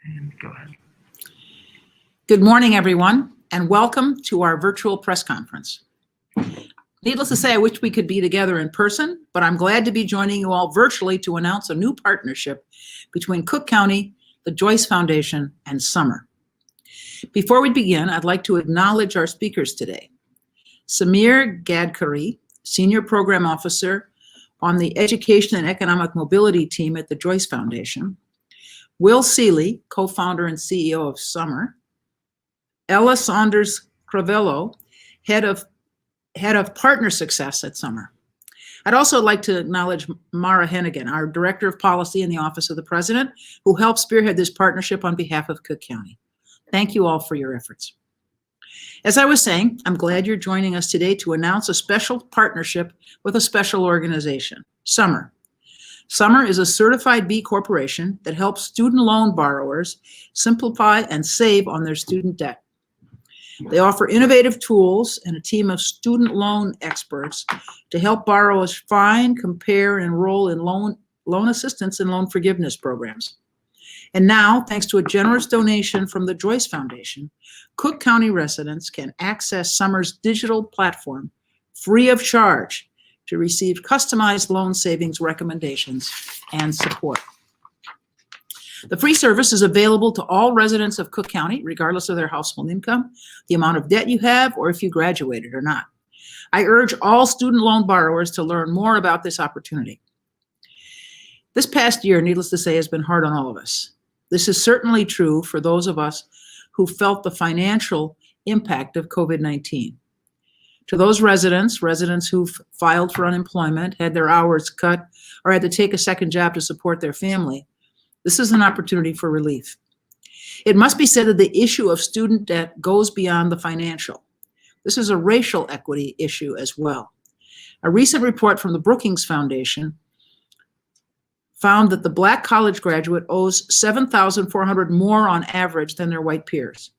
And go ahead. Good morning, everyone, and welcome to our virtual press conference. Needless to say, I wish we could be together in person, but I'm glad to be joining you all virtually to announce a new partnership between Cook County, the Joyce Foundation, and Summer. Before we begin, I'd like to acknowledge our speakers today. Samir Gadkaree, Senior Program Officer on the Education and Economic Mobility team at the Joyce Foundation. Will Seeley, co-founder and CEO of Summer. Ella Saunders-Crivello, head of partner success at Summer. I'd also like to acknowledge Mara Hennigan, our Director of Policy in the Office of the President, who helped spearhead this partnership on behalf of Cook County. Thank you all for your efforts. As I was saying, I'm glad you're joining us today to announce a special partnership with a special organization, Summer. Summer is a certified B corporation that helps student loan borrowers simplify and save on their student debt. They offer innovative tools and a team of student loan experts to help borrowers find, compare, and enroll in loan assistance and loan forgiveness programs. And now, thanks to a generous donation from the Joyce Foundation, Cook County residents can access Summer's digital platform free of charge to receive customized loan savings recommendations and support. The free service is available to all residents of Cook County, regardless of their household income, the amount of debt you have, or if you graduated or not. I urge all student loan borrowers to learn more about this opportunity. This past year, needless to say, has been hard on all of us. This is certainly true for those of us who felt the financial impact of COVID-19. To those residents who've filed for unemployment, had their hours cut, or had to take a second job to support their family, this is an opportunity for relief. It must be said that the issue of student debt goes beyond the financial. This is a racial equity issue as well. A recent report from the Brookings Foundation found that the Black college graduate owes $7,400 more on average than their white peers.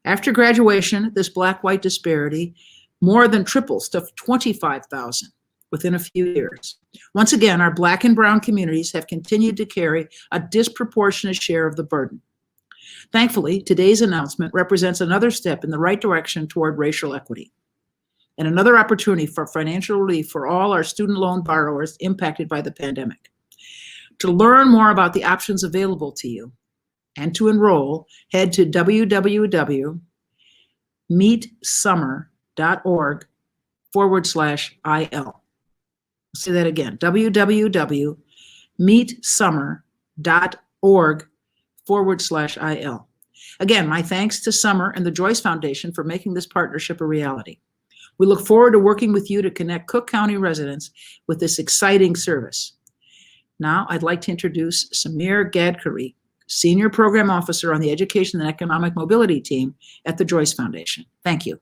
After graduation, this Black-white disparity more than triples to $25,000 within a few years. Once again, our Black and Brown communities have continued to carry a disproportionate share of the burden. Thankfully, today's announcement represents another step in the right direction toward racial equity and another opportunity for financial relief for all our student loan borrowers impacted by the pandemic. To learn more about the options available to you and to enroll, head to www.meetsummer.org/IL. Say that again, www.meetsummer.org/IL. Again, my thanks to Summer and the Joyce Foundation for making this partnership a reality. We look forward to working with you to connect Cook County residents with this exciting service. Now, I'd like to introduce Samir Gadkaree, Senior Program Officer on the Education and Economic Mobility team at the Joyce Foundation. Thank you.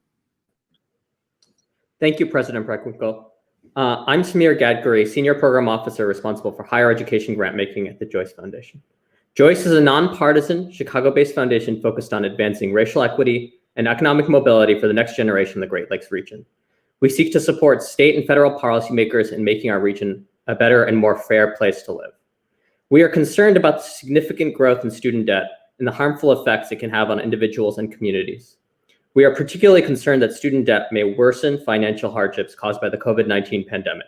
Thank you, President Preckwinkle. I'm Samir Gadkaree, Senior Program Officer responsible for higher education grant making at the Joyce Foundation. Joyce is a nonpartisan, Chicago-based foundation focused on advancing racial equity and economic mobility for the next generation in the Great Lakes region. We seek to support state and federal policymakers in making our region a better and more fair place to live. We are concerned about the significant growth in student debt and the harmful effects it can have on individuals and communities. We are particularly concerned that student debt may worsen financial hardships caused by the COVID-19 pandemic.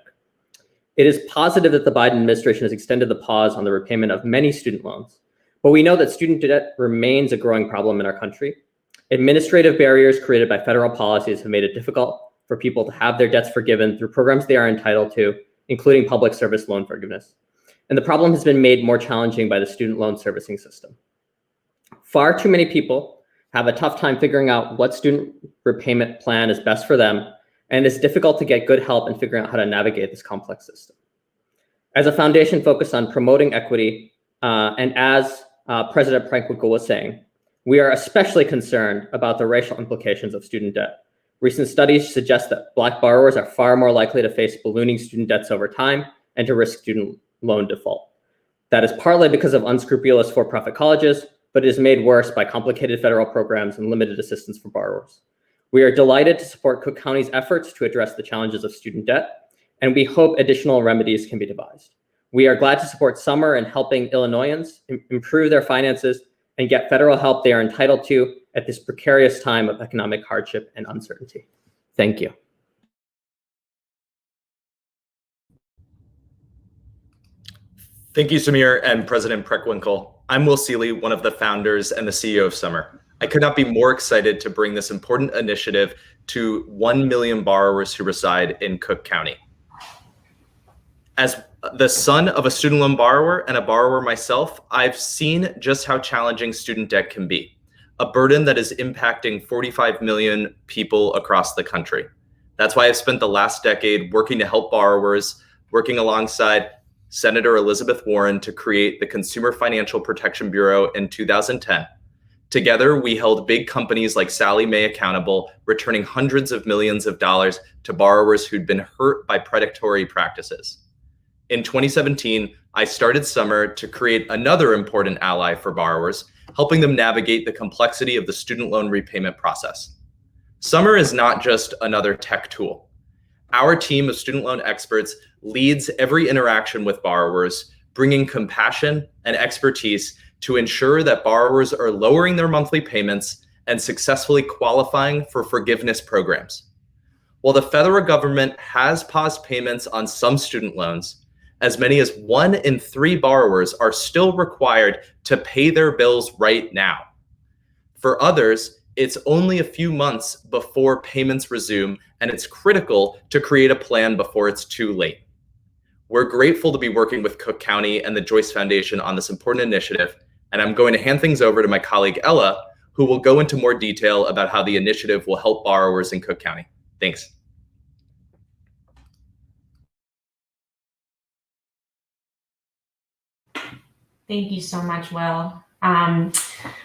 It is positive that the Biden administration has extended the pause on the repayment of many student loans, but we know that student debt remains a growing problem in our country. Administrative barriers created by federal policies have made it difficult for people to have their debts forgiven through programs they are entitled to, including public service loan forgiveness. And the problem has been made more challenging by the student loan servicing system. Far too many people have a tough time figuring out what student repayment plan is best for them, and it's difficult to get good help in figuring out how to navigate this complex system. As a foundation focused on promoting equity, and as President Preckwinkle was saying, we are especially concerned about the racial implications of student debt. Recent studies suggest that Black borrowers are far more likely to face ballooning student debts over time and to risk student loan default. That is partly because of unscrupulous for-profit colleges, but it is made worse by complicated federal programs and limited assistance for borrowers. We are delighted to support Cook County's efforts to address the challenges of student debt, and we hope additional remedies can be devised. We are glad to support Summer in helping Illinoisans improve their finances and get federal help they are entitled to at this precarious time of economic hardship and uncertainty. Thank you. Thank you, Samir and President Preckwinkle. I'm Will Seeley, one of the founders and the CEO of Summer. I could not be more excited to bring this important initiative to 1 million borrowers who reside in Cook County. As the son of a student loan borrower and a borrower myself, I've seen just how challenging student debt can be, a burden that is impacting 45 million people across the country. That's why I've spent the last decade working to help borrowers, working alongside Senator Elizabeth Warren to create the Consumer Financial Protection Bureau in 2010. Together, we held big companies like Sallie Mae accountable, returning hundreds of millions of dollars to borrowers who'd been hurt by predatory practices. In 2017, I started Summer to create another important ally for borrowers, helping them navigate the complexity of the student loan repayment process. Summer is not just another tech tool. Our team of student loan experts leads every interaction with borrowers, bringing compassion and expertise to ensure that borrowers are lowering their monthly payments and successfully qualifying for forgiveness programs. While the federal government has paused payments on some student loans, as many as 1 in 3 borrowers are still required to pay their bills right now. For others, it's only a few months before payments resume, and it's critical to create a plan before it's too late. We're grateful to be working with Cook County and the Joyce Foundation on this important initiative, and I'm going to hand things over to my colleague Ella, who will go into more detail about how the initiative will help borrowers in Cook County. Thanks. Thank you so much, Will. I'm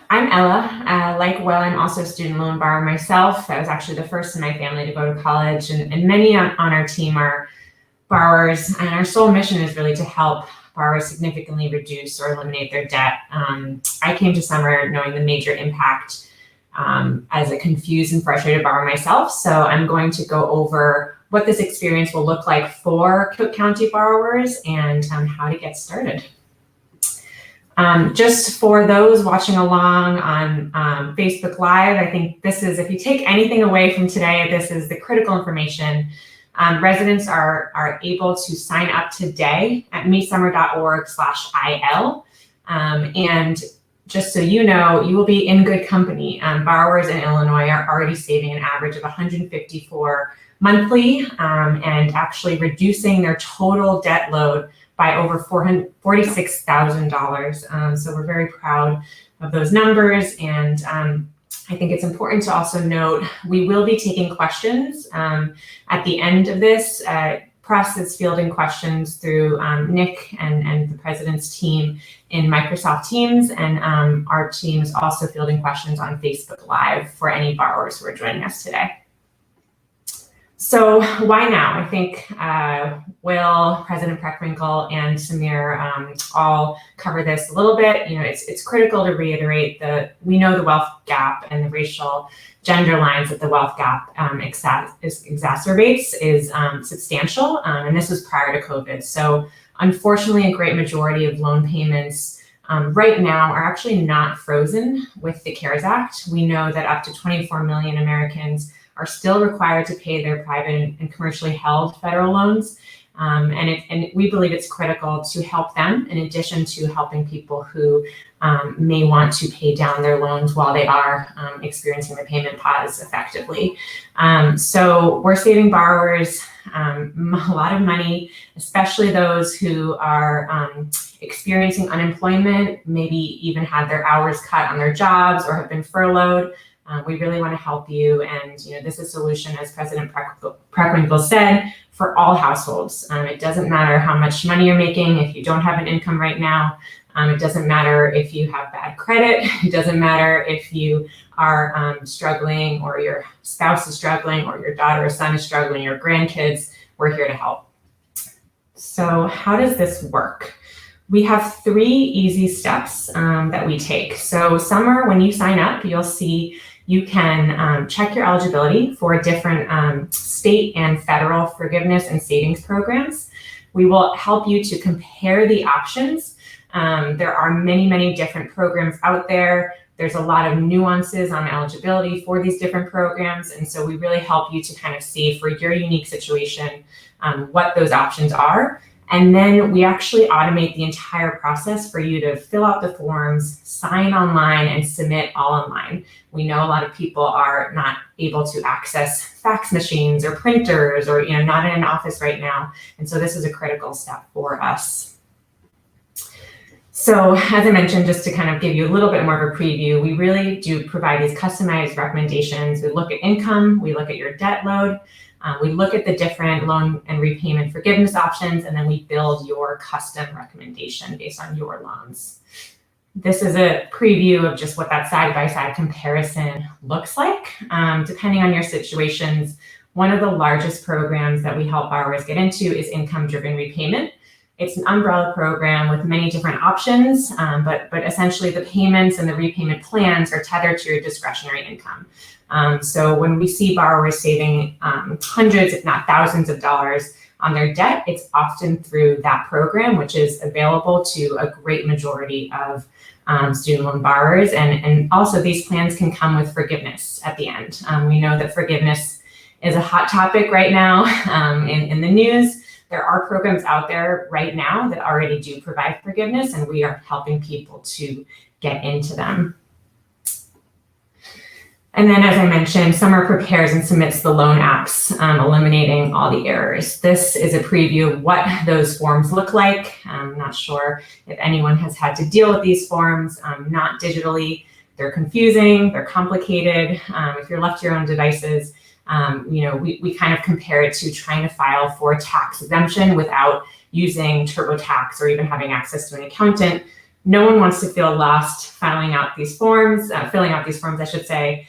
Ella. Like Will, I'm also a student loan borrower myself. I was actually the first in my family to go to college, and many on our team are borrowers, and our sole mission is really to help borrowers significantly reduce or eliminate their debt. I came to Summer knowing the major impact as a confused and frustrated borrower myself, so I'm going to go over what this experience will look like for Cook County borrowers and how to get started. Just for those watching along on Facebook Live, I think this is, if you take anything away from today, this is the critical information. Residents are able to sign up today at mesummer.org/IL. And just so you know, you will be in good company. Borrowers in Illinois are already saving an average of $154 monthly and actually reducing their total debt load by over $46,000. So we're very proud of those numbers. And I think it's important to also note, we will be taking questions at the end of this. Press is fielding questions through Nick and the president's team in Microsoft Teams. And our team is also fielding questions on Facebook Live for any borrowers who are joining us today. So why now? I think Will, President Preckwinkle, and Samir all cover this a little bit. You know, it's critical to reiterate that we know the wealth gap and the racial gender lines that the wealth gap exacerbates is substantial, and this was prior to COVID. So unfortunately, a great majority of loan payments right now are actually not frozen with the CARES Act. We know that up to 24 million Americans are still required to pay their private and commercially held federal loans. And we believe it's critical to help them in addition to helping people who may want to pay down their loans while they are experiencing the payment pause effectively. So we're saving borrowers a lot of money, especially those who are experiencing unemployment, maybe even had their hours cut on their jobs or have been furloughed. We really want to help you, and this is a solution, as President Preckwinkle said, for all households. It doesn't matter how much money you're making if you don't have an income right now. It doesn't matter if you have bad credit. It doesn't matter if you are struggling, or your spouse is struggling, or your daughter or son is struggling, your grandkids. We're here to help. So how does this work? We have 3 easy steps that we take. So Summer, when you sign up, you'll see you can check your eligibility for different state and federal forgiveness and savings programs. We will help you to compare the options There are many, many different programs out there. There's a lot of nuances on eligibility for these different programs. And so we really help you to kind of see for your unique situation what those options are. And then we actually automate the entire process for you to fill out the forms, sign online, and submit all online. We know a lot of people are not able to access fax machines or printers or not in an office right now. And so this is a critical step for us. So as I mentioned, just to kind of give you a little bit more of a preview, we really do provide these customized recommendations. We look at income, we look at your debt load, we look at the different loan and repayment forgiveness options, and then we build your custom recommendation based on your loans. This is a preview of just what that side-by-side comparison looks like. Depending on your situations, one of the largest programs that we help borrowers get into is income-driven repayment. It's an umbrella program with many different options, but essentially the payments and the repayment plans are tethered to your discretionary income. So when we see borrowers saving hundreds, if not thousands of dollars on their debt, it's often through that program, which is available to a great majority of student loan borrowers. And also these plans can come with forgiveness at the end. We know that forgiveness is a hot topic right now in the news. There are programs out there right now that already do provide forgiveness, and we are helping people to get into them. And then, as I mentioned, Summer prepares and submits the loan apps, eliminating all the errors. This is a preview of what those forms look like. I'm not sure if anyone has had to deal with these forms, not digitally. They're confusing, they're complicated. If you're left to your own devices, we kind of compare it to trying to file for tax exemption without using TurboTax or even having access to an accountant. No one wants to feel lost filling out these forms, I should say.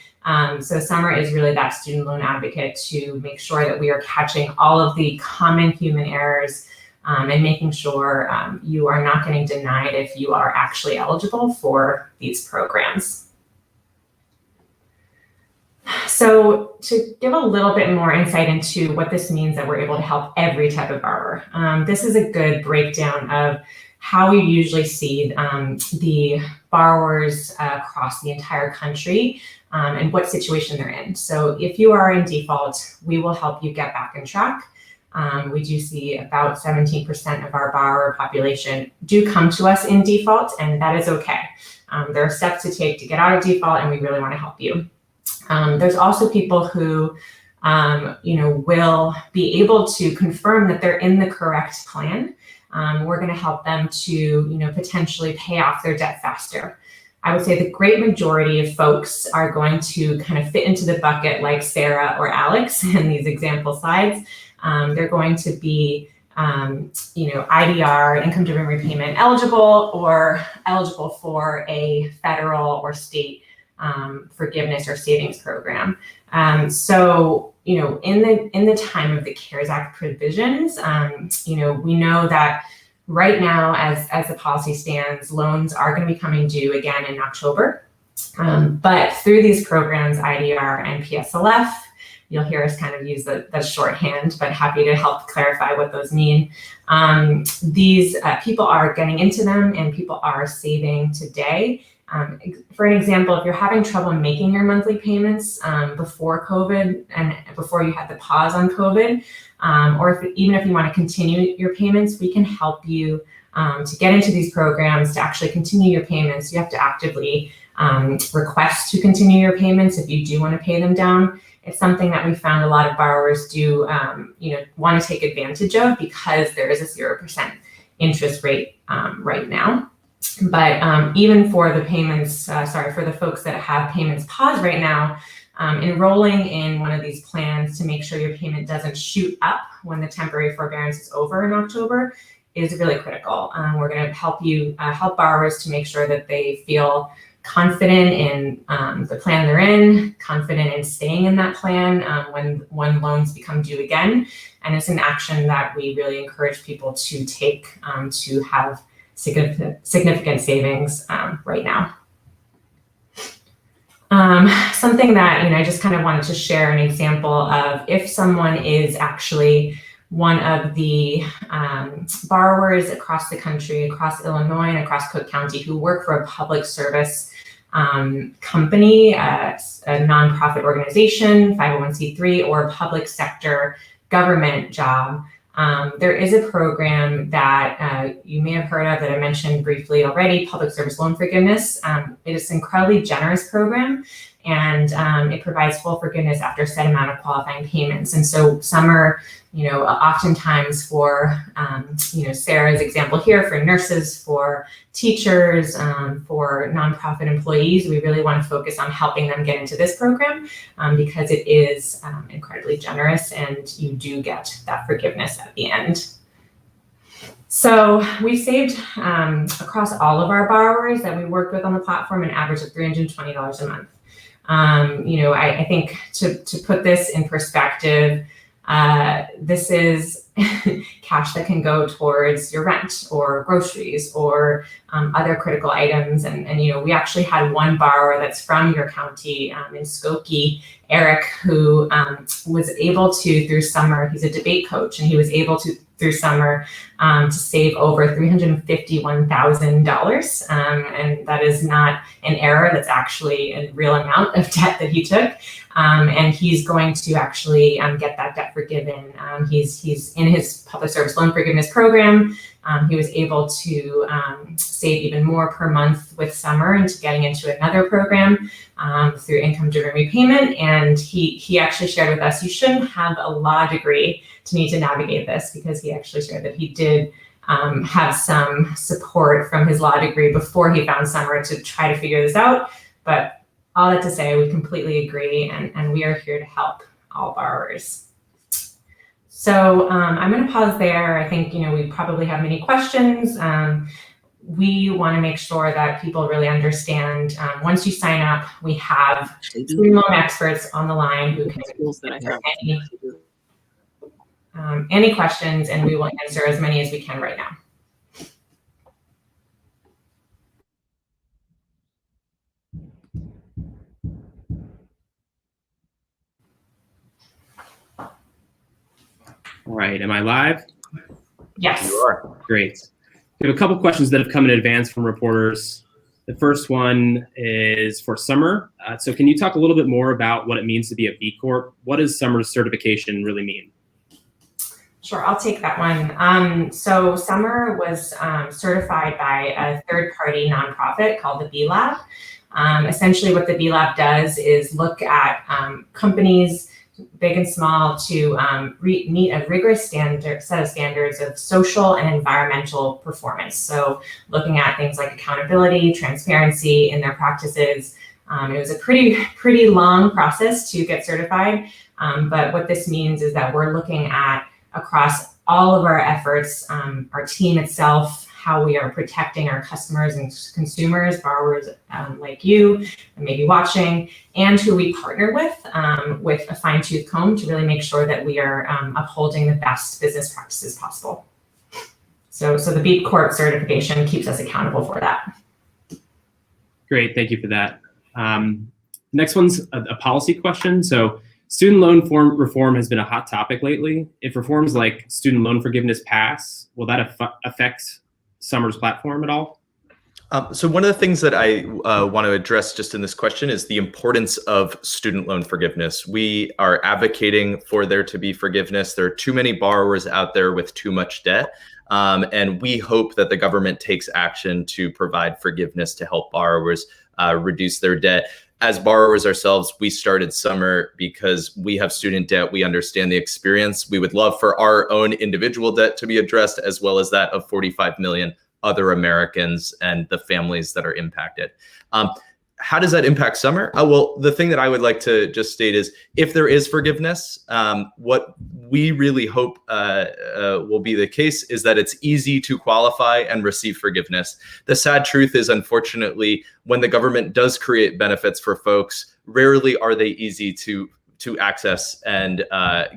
So Summer is really that student loan advocate to make sure that we are catching all of the common human errors and making sure you are not getting denied if you are actually eligible for these programs. So to give a little bit more insight into what this means that we're able to help every type of borrower, this is a good breakdown of how we usually see the borrowers across the entire country and what situation they're in. So if you are in default, we will help you get back on track. We do see about 17% of our borrower population do come to us in default, and that is okay. There are steps to take to get out of default, and we really want to help you. There's also people who, will be able to confirm that they're in the correct plan. We're going to help them to, potentially pay off their debt faster. I would say the great majority of folks are going to kind of fit into the bucket like Sarah or Alex in these example slides. They're going to be, IDR, income-driven repayment eligible, or eligible for a federal or state forgiveness or savings program. So, in the time of the CARES Act provisions, we know that right now, as the policy stands, loans are going to be coming due again in October. But through these programs, IDR and PSLF, you'll hear us kind of use the shorthand, but happy to help clarify what those mean. These people are getting into them, and people are saving today. For an example, if you're having trouble making your monthly payments before COVID and before you had the pause on COVID, or even if you want to continue your payments, we can help you to get into these programs to actually continue your payments. You have to actively request to continue your payments if you do want to pay them down. It's something that we found a lot of borrowers do, want to take advantage of because there is a 0% interest rate right now. But even for the payments, for the folks that have payments paused right now, enrolling in one of these plans to make sure your payment doesn't shoot up when the temporary forbearance is over in October is really critical. We're going to help help borrowers to make sure that they feel confident in the plan they're in, confident in staying in that plan when loans become due again. And it's an action that we really encourage people to take to have significant savings right now. Something that I just kind of wanted to share an example of if someone is actually one of the borrowers across the country, across Illinois and across Cook County, who work for a public service company, a nonprofit organization, 501c3, or a public sector government job. There is a program that you may have heard of that I mentioned briefly already, Public Service Loan Forgiveness. It is an incredibly generous program, and it provides full forgiveness after a set amount of qualifying payments. And so some are, oftentimes for, Sarah's example here, for nurses, for teachers, for nonprofit employees, we really want to focus on helping them get into this program because it is incredibly generous and you do get that forgiveness at the end. So we've saved across all of our borrowers that we worked with on the platform an average of $320 a month. I think to put this in perspective, this is cash that can go towards your rent or groceries or other critical items. And we actually had one borrower that's from your county in Skokie, Eric, who was able to, through summer, he's a debate coach, and he was able to, through summer, to save over $351,000. And that is not an error, that's actually a real amount of debt that he took. And he's going to actually get that debt forgiven. He's in his public service loan forgiveness program. He was able to save even more per month with summer into getting into another program through income-driven repayment. And he actually shared with us, you shouldn't have a law degree to need to navigate this, because he actually shared that he did have some support from his law degree before he found summer to try to figure this out. But all that to say, we completely agree, and we are here to help all borrowers. So I'm going to pause there. I think, we probably have many questions. We want to make sure that people really understand, once you sign up, we have student loan experts on the line who can answer any questions, and we will answer as many as we can right now. All right, am I live? Yes. You are. Great. We have a couple questions that have come in advance from reporters. The first one is for Summer. So can you talk a little bit more about what it means to be a B Corp? What does Summer's certification really mean? Sure, I'll take that one. So Summer was certified by a third-party nonprofit called the B Lab. Essentially what the B Lab does is look at companies, big and small, to meet a rigorous set of standards of social and environmental performance. So looking at things like accountability, transparency in their practices. It was a pretty long process to get certified. But what this means is that we're looking at, across all of our efforts, our team itself, how we are protecting our customers and consumers, borrowers like you, and maybe watching, and who we partner with a fine-tooth comb to really make sure that we are upholding the best business practices possible. So the B Corp certification keeps us accountable for that. Great, thank you for that. Next one's a policy question. So student loan reform has been a hot topic lately. If reforms like student loan forgiveness pass, will that affect Summer's platform at all? So one of the things that I want to address just in this question is the importance of student loan forgiveness. We are advocating for there to be forgiveness. There are too many borrowers out there with too much debt. And we hope that the government takes action to provide forgiveness to help borrowers reduce their debt. As borrowers ourselves, we started Summer because we have student debt. We understand the experience. We would love for our own individual debt to be addressed, as well as that of 45 million other Americans and the families that are impacted. How does that impact Summer? Well, the thing that I would like to just state is, if there is forgiveness, what we really hope will be the case is that it's easy to qualify and receive forgiveness. The sad truth is, unfortunately, when the government does create benefits for folks, rarely are they easy to access and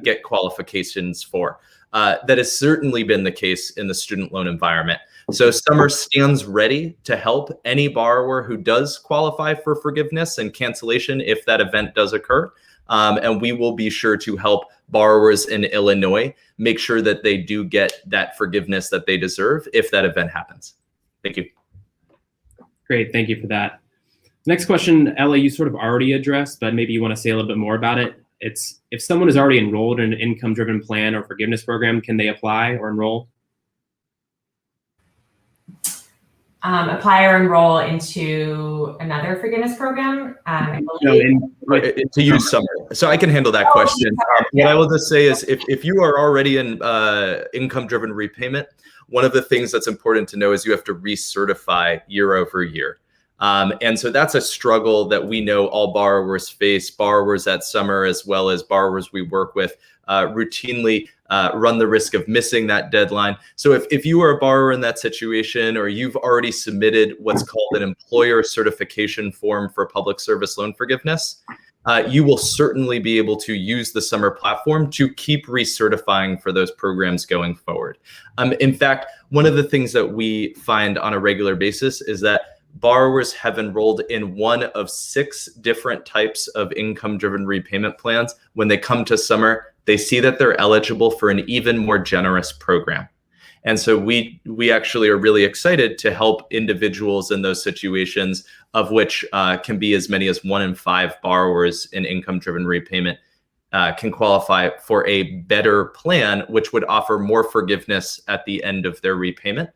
get qualifications for. That has certainly been the case in the student loan environment. So Summer stands ready to help any borrower who does qualify for forgiveness and cancellation if that event does occur. And we will be sure to help borrowers in Illinois make sure that they do get that forgiveness that they deserve if that event happens. Thank you. Great, thank you for that. Next question, Ella, you sort of already addressed, but maybe you want to say a little bit more about it. It's if someone is already enrolled in an income-driven plan or forgiveness program, can they apply or enroll? Apply or enroll into another forgiveness program? I No, believe. To use summer. So I can handle that question. What I will just say is if you are already in income-driven repayment, one of the things that's important to know is you have to recertify year over year. And so that's a struggle that we know all borrowers face. Borrowers at summer, as well as borrowers we work with, routinely run the risk of missing that deadline. So if you are a borrower in that situation, or you've already submitted what's called an employer certification form for public service loan forgiveness, you will certainly be able to use the summer platform to keep recertifying for those programs going forward. In fact, one of the things that we find on a regular basis is that borrowers have enrolled in one of 6 different types of income-driven repayment plans. When they come to summer, they see that they're eligible for an even more generous program. And so we actually are really excited to help individuals in those situations, of which can be as many as 1 in 5 borrowers in income-driven repayment can qualify for a better plan, which would offer more forgiveness at the end of their repayment.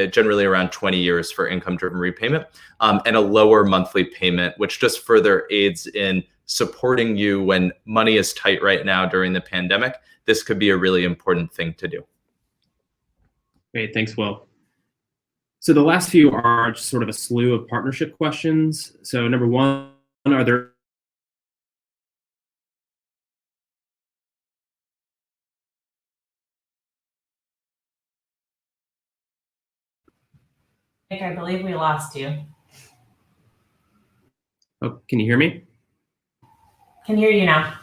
Generally around 20 years for income-driven repayment, and a lower monthly payment, which just further aids in supporting you when money is tight right now during the pandemic. This could be a really important thing to do. Great, thanks, Will. So the last few are just sort of a slew of partnership questions. So number 1, are there I believe we lost you. Oh, can you hear me? Can hear you now.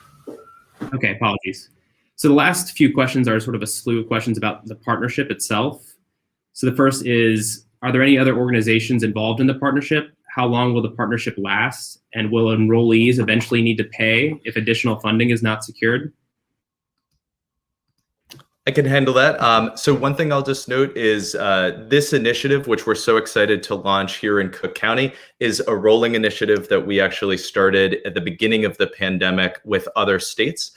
Okay, apologies. So the last few questions are sort of a slew of questions about the partnership itself. So the first is, are there any other organizations involved in the partnership? How long will the partnership last? And will enrollees eventually need to pay if additional funding is not secured? I can handle that. So one thing I'll just note is this initiative, which we're so excited to launch here in Cook County, is a rolling initiative that we actually started at the beginning of the pandemic with other states.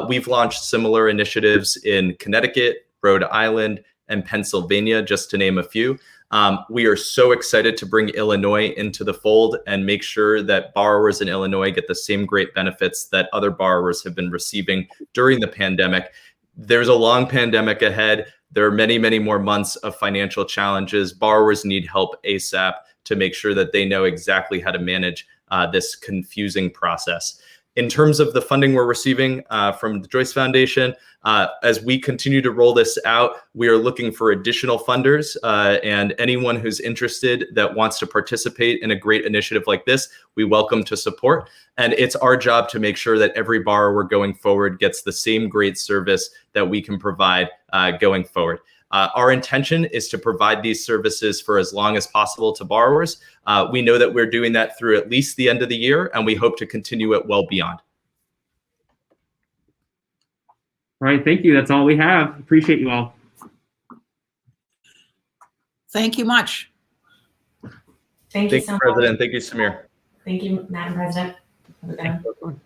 We've launched similar initiatives in Connecticut, Rhode Island, and Pennsylvania, just to name a few. We are so excited to bring Illinois into the fold and make sure that borrowers in Illinois get the same great benefits that other borrowers have been receiving during the pandemic. There's a long pandemic ahead. There are many, many more months of financial challenges. Borrowers need help ASAP to make sure that they know exactly how to manage this confusing process. In terms of the funding we're receiving from the Joyce Foundation, as we continue to roll this out, we are looking for additional funders, and anyone who's interested that wants to participate in a great initiative like this, we welcome to support. And it's our job to make sure that every borrower going forward gets the same great service that we can provide going forward. Our intention is to provide these services for as long as possible to borrowers. We know that we're doing that through at least the end of the year, and we hope to continue it well beyond. All right, thank you. That's all we have. Appreciate you all. Thank you much. Thank you Thank so you, much. President. Thank you, Samir. Thank you, Madam President. Have a good one.